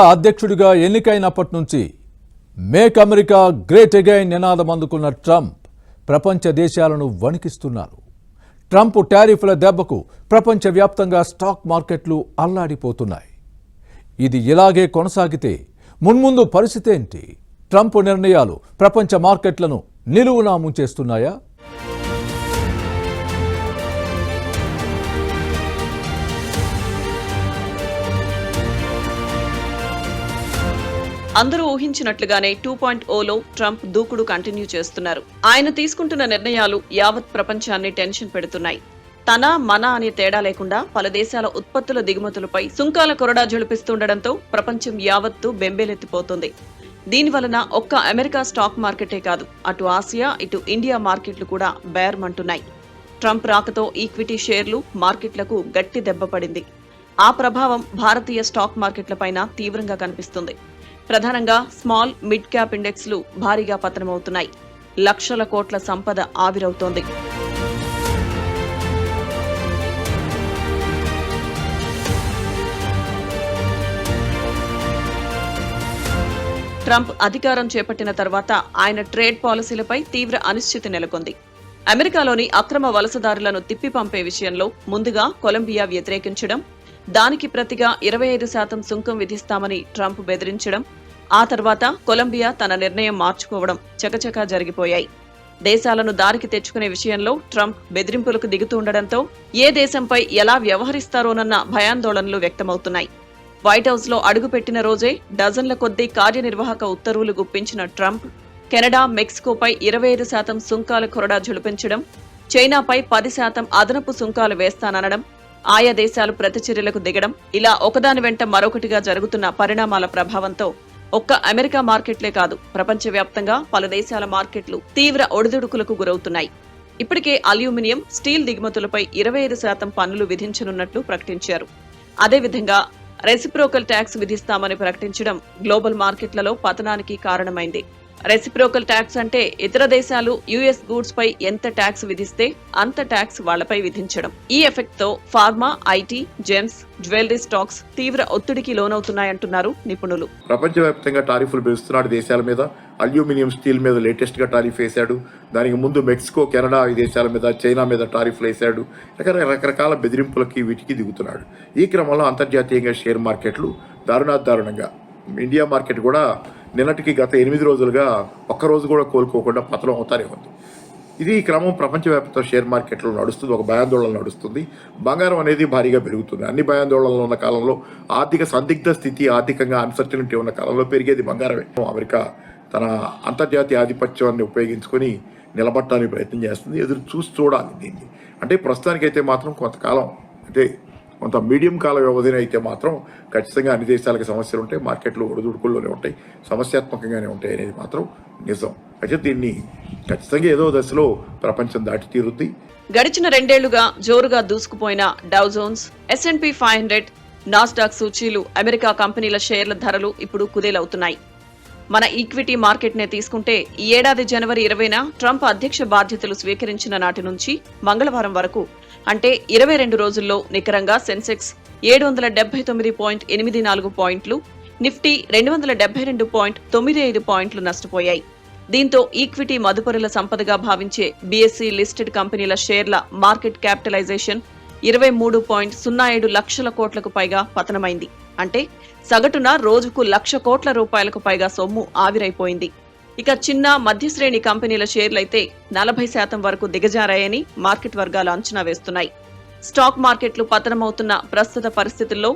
అధ్యక్షుడిగా ఎన్నికైనప్పటి నుంచి make America great again నినాదం అందుకున్న ట్రంప్ ప్రపంచ దేశాలను వణికిస్తున్నారు. ట్రంప్ టారిఫ్ల దెబ్బకు ప్రపంచవ్యాప్తంగా స్టాక్ మార్కెట్లు అల్లాడిపోతున్నాయి. ఇది ఇలాగే కొనసాగితే మున్ముందు పరిస్థితి ఏంటి? ట్రంప్ నిర్ణయాలు ప్రపంచ మార్కెట్లను నిలువునా ముంచేస్తున్నాయా? అందరూ ఊహించినట్లుగానే 2.0లో ట్రంప్ దూకుడు కంటిన్యూ చేస్తున్నారు. ఆయన తీసుకుంటున్న నిర్ణయాలు యావత్ ప్రపంచాన్ని టెన్షన్ పెడుతున్నాయి. తన మన అనే తేడా లేకుండా పలు దేశాల ఉత్పత్తుల దిగుమతులపై సుంకాల కొరడా జొలిపిస్తుండటంతో ప్రపంచం యావత్తు బెంబేలెత్తిపోతుంది. దీనివలన ఒక్క అమెరికా స్టాక్ మార్కెటే కాదు, అటు ఆసియా ఇటు ఇండియా మార్కెట్లు కూడా బేర్మంటున్నాయి. ట్రంప్ రాకతో ఈక్విటీ షేర్లు మార్కెట్లకు గట్టి దెబ్బ పడింది. ఆ ప్రభావం భారతీయ స్టాక్ మార్కెట్లపైన తీవ్రంగా కనిపిస్తుంది. ప్రధానంగా స్మాల్ మిడ్ క్యాప్ ఇండెక్స్లు భారీగా పతనమవుతున్నాయి. లక్షల కోట్ల సంపద ఆవిరవుతోంది. ట్రంప్ అధికారం చేపట్టిన తర్వాత ఆయన ట్రేడ్ పాలసీలపై తీవ్ర అనిశ్చితి నెలకొంది. అమెరికాలోని అక్రమ వలసదారులను తిప్పి పంపే విషయంలో ముందుగా కొలంబియా వ్యతిరేకించడం, దానికి ప్రతిగా 25% సుంకం విధిస్తామని ట్రంప్ బెదిరించడం, ఆ తర్వాత కొలంబియా తన నిర్ణయం మార్చుకోవడం చకచకా జరిగిపోయాయి. దేశాలను దారికి తెచ్చుకునే విషయంలో ట్రంప్ బెదిరింపులకు దిగుతుండటంతో ఏ దేశంపై ఎలా వ్యవహరిస్తారోనన్న భయాందోళనలు వ్యక్తమవుతున్నాయి. వైట్ హౌస్ లో అడుగుపెట్టిన రోజే డజన్ల కొద్దీ కార్యనిర్వాహక ఉత్తర్వులు గుప్పించిన ట్రంప్ కెనడా, మెక్సికోపై 25% సుంకాల కొరడా జులిపించడం, చైనాపై 10% అదనపు సుంకాలు వేస్తాననడం, ఆయా దేశాలు ప్రతిచర్యలకు దిగడం, ఇలా ఒకదాని వెంట మరొకటిగా జరుగుతున్న పరిణామాల ప్రభావంతో ఒక్క అమెరికా మార్కెట్లే కాదు, ప్రపంచవ్యాప్తంగా పలు దేశాల మార్కెట్లు తీవ్ర ఒడిదుడుకులకు గురవుతున్నాయి. ఇప్పటికే అల్యూమినియం, స్టీల్ దిగుమతులపై 25% పన్నులు విధించనున్నట్లు ప్రకటించారు. అదేవిధంగా రెసిప్రోకల్ ట్యాక్స్ విధిస్తామని ప్రకటించడం గ్లోబల్ మార్కెట్లలో పతనానికి కారణమైంది. రెసిప్రోకల్ ట్యాక్స్ అంటే ఇతర దేశాలు యుఎస్ గూడ్స్ పై ఎంత ట్యాక్స్ విధిస్తే అంత ట్యాక్స్ వాళ్లపై విధించడం. ఈ ఎఫెక్ట్ తో pharma, IT, gems, jewellery stocks తీవ్ర ఒత్తిడికి లోనవుతున్నాయంటున్నారు నిపుణులు. ప్రపంచవ్యాప్తంగా టారిఫ్లు పెంచుతున్నాడు దేశాల మీద. అల్యూమినియం, స్టీల్ మీద లేటెస్ట్ గా టారిఫ్ వేశాడు. దానికి ముందు మెక్సికో, కెనడా ఈ దేశాల మీద, చైనా మీద టారిఫ్లు వేశాడు. రకరకాల బెదిరింపులకి వీటికి దిగుతున్నాడు. ఈ క్రమంలో అంతర్జాతీయంగా షేర్ మార్కెట్లు దారుణంగా, ఇండియా మార్కెట్ కూడా నిన్నటికి గత 8 రోజులుగా ఒక్కరోజు కూడా కోలుకోకుండా పతనం అవుతానే ఉంది. ఇది ఈ క్రమం ప్రపంచవ్యాప్త షేర్ మార్కెట్లో నడుస్తుంది. ఒక భయాందోళన నడుస్తుంది. బంగారం అనేది భారీగా పెరుగుతుంది. అన్ని భయాందోళనలు ఉన్న కాలంలో, ఆర్థిక సందిగ్ధ స్థితి, ఆర్థికంగా అన్సర్టనిటీ ఉన్న కాలంలో పెరిగేది బంగారమే. అమెరికా తన అంతర్జాతీయ ఆధిపత్యాన్ని ఉపయోగించుకొని నిలబట్టడానికి ప్రయత్నం చేస్తుంది. ఎదురు చూడాలి దీన్ని. అంటే ప్రస్తుతానికైతే మాత్రం కొంతకాలం, అంటే కొంత మీడియం కాల వ్యవధిని అయితే మాత్రం ఖచ్చితంగా అన్ని దేశాలకు సమస్యలు ఉంటాయి, మార్కెట్లు ఒడిదుడుకుల్లోనే ఉంటాయి, సమస్యాత్మకంగానే ఉంటాయి అనేది మాత్రం నిజం. అయితే దీన్ని ఖచ్చితంగా ఏదో దశలో ప్రపంచం దాటి తీరుద్ది. గడిచిన 2 ఏళ్లుగా జోరుగా దూసుకుపోయిన డౌ జోన్స్, S&P 500, నాస్డాక్ సూచీలు, అమెరికా కంపెనీల షేర్ల ధరలు ఇప్పుడు కుదేలవుతున్నాయి. మన ఈక్విటీ మార్కెట్ నే తీసుకుంటే ఈ ఏడాది జనవరి 20న ట్రంప్ అధ్యక్ష బాధ్యతలు స్వీకరించిన నాటి నుంచి మంగళవారం వరకు, అంటే 22 రోజుల్లో నికరంగా సెన్సెక్స్ 779.84 పాయింట్లు, నిఫ్టీ 272.95 పాయింట్లు నష్టపోయాయి. దీంతో ఈక్విటీ మదుపరుల సంపదగా భావించే బీఎస్సీ లిస్టెడ్ కంపెనీల షేర్ల మార్కెట్ క్యాపిటలైజేషన్ 23.07 లక్షల కోట్లకు పైగా పతనమైంది. అంటే సగటున రోజుకు 1,00,000 కోట్ల రూపాయలకు పైగా సొమ్ము ఆవిరైపోయింది. ఇక చిన్న, మధ్యశ్రేణి కంపెనీల షేర్లైతే 40% వరకు దిగజారాయని మార్కెట్ వర్గాలు అంచనా వేస్తున్నాయి. స్టాక్ మార్కెట్లు పతనమవుతున్న ప్రస్తుత పరిస్థితుల్లో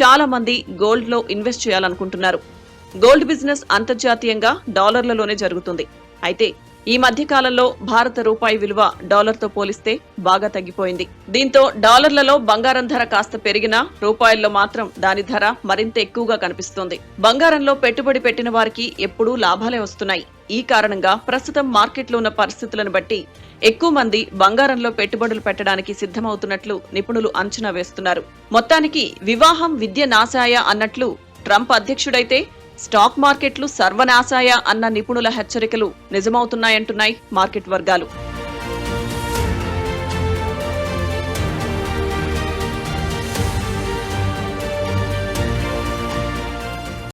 చాలా మంది గోల్డ్ లో ఇన్వెస్ట్ చేయాలనుకుంటున్నారు. గోల్డ్ బిజినెస్ అంతర్జాతీయంగా డాలర్లలోనే జరుగుతుంది. అయితే ఈ మధ్య కాలంలో భారత రూపాయి విలువ డాలర్తో పోలిస్తే బాగా తగ్గిపోయింది. దీంతో డాలర్లలో బంగారం ధర కాస్త పెరిగినా రూపాయల్లో మాత్రం దాని ధర మరింత ఎక్కువగా కనిపిస్తోంది. బంగారంలో పెట్టుబడి పెట్టిన వారికి ఎప్పుడూ లాభాలే వస్తున్నాయి. ఈ కారణంగా ప్రస్తుతం మార్కెట్లో ఉన్న పరిస్థితులను బట్టి ఎక్కువ మంది బంగారంలో పెట్టుబడులు పెట్టడానికి సిద్ధమవుతున్నట్లు నిపుణులు అంచనా వేస్తున్నారు. మొత్తానికి వివాహం విద్య నాశాయ అన్నట్లు ట్రంప్ అధ్యక్షుడైతే స్టాక్ మార్కెట్లు సర్వనాశాయ అన్న నిపుణుల హెచ్చరికలు నిజమవుతున్నాయంటున్నాయి మార్కెట్ వర్గాలు.